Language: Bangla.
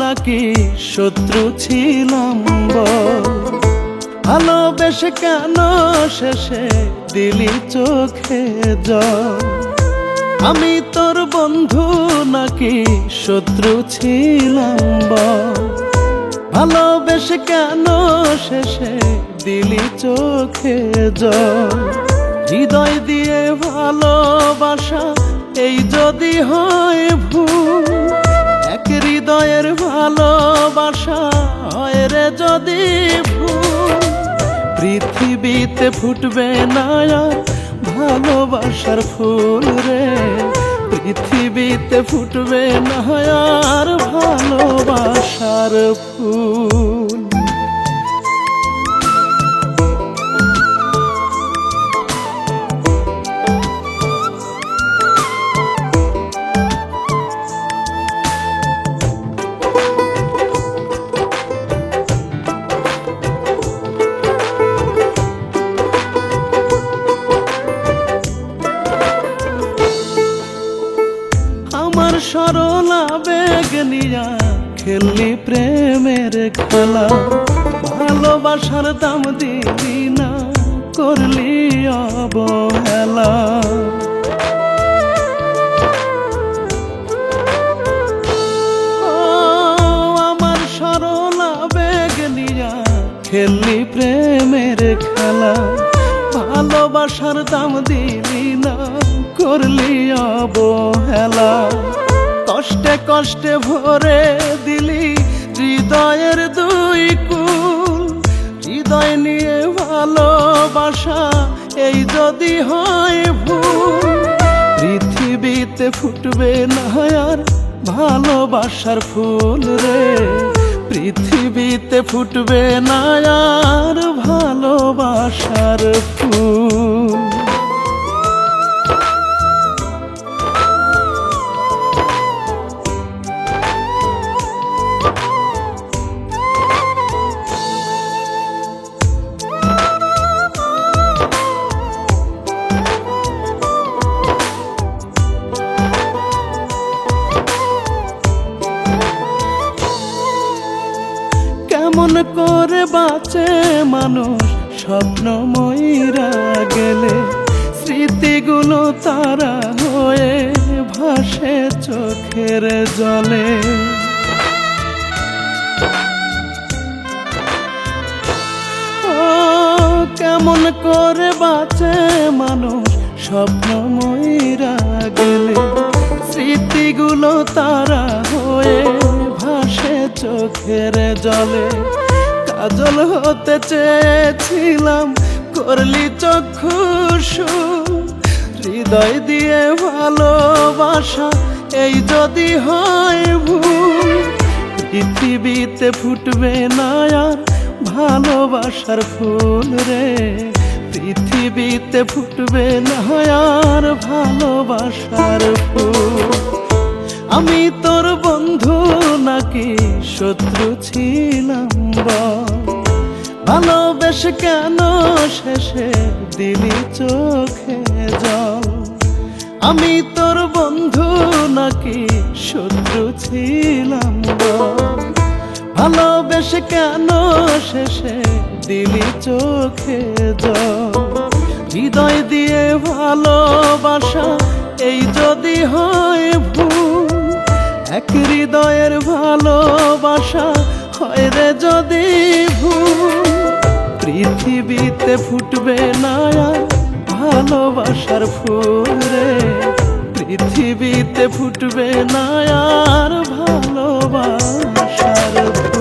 নাকি শত্রু ছিলাম বল? ভালোবেসে কেন শেষে দিলি চোখে জল? আমি তোর বন্ধু নাকি শত্রু ছিলাম বল? ভালোবেসে কেন শেষে দিলি চোখে জল? হৃদয় দিয়ে ভালোবাসা এই যদি হয় ভুল, এক হৃদয়ের ভালোবাসা হয় রে যদি ভুল, পৃথিবীতে ফুটবে না আর ভালোবাসার ফুল রে। পৃথিবীতে ফুটবে না আর ভালোবাসার ফুল। আমার সরলা বেগ নিয়া খেললি প্রেমের খেলা, ভালোবাসার দাম দিলি না, করলি অবহেলা। আমার সরলা বেগ নিয়া খেললি প্রেমের খেলা, ভালোবাসার দাম দিলি না, করলি অবহেলা। কষ্টে কষ্টে ভরে দিলি হৃদয়ের দুই কুল, হৃদয় নিয়ে ভালোবাসা এই যদি হয় ভুল, পৃথিবীতে ফুটবে না আর ভালোবাসার ফুল রে। পৃথিবীতে ফুটবে না আর ভালোবাসার ফুল। কেমন করে বাঁচে মানুষ স্বপ্ন ময়রা গেলে, স্মৃতিগুলো তারা হয়ে ভাসে চোখের জলে। কেমন করে বাঁচে মানুষ স্বপ্ন ময়রা গেলে, স্মৃতিগুলো তারা হয়ে ভাসে চোখের জলে। কাজল হতে চেয়েছিলাম করলি চক্ষুষুল, হৃদয় দিয়ে ভালোবাসা এই যদি হয় ভুল, পৃথিবীতে ফুটবে না আর ভালোবাসার ফুল রে। পৃথিবীতে ফুটবে না আর ভালোবাসার ফুল। আমি তোর বন্ধু নাকি শত্রু ছিলাম বল? ভালোবেসে কেন শেষে দিলি চোখে জল? আমি তোর বন্ধু নাকি শত্রু ছিলাম বল? ভালোবেসে কেন শেষে দিলি চোখে জল? হৃদয় দিয়ে ভালোবাসা এই যদি হয় ভুল, এক হৃদয়ের ভালোবাসা হয় রে যদি ভুল, পৃথিবীতে ফুটবে না আর ভালোবাসার ফুল রে। পৃথিবীতে ফুটবে না আর ভালোবাসার ফুল।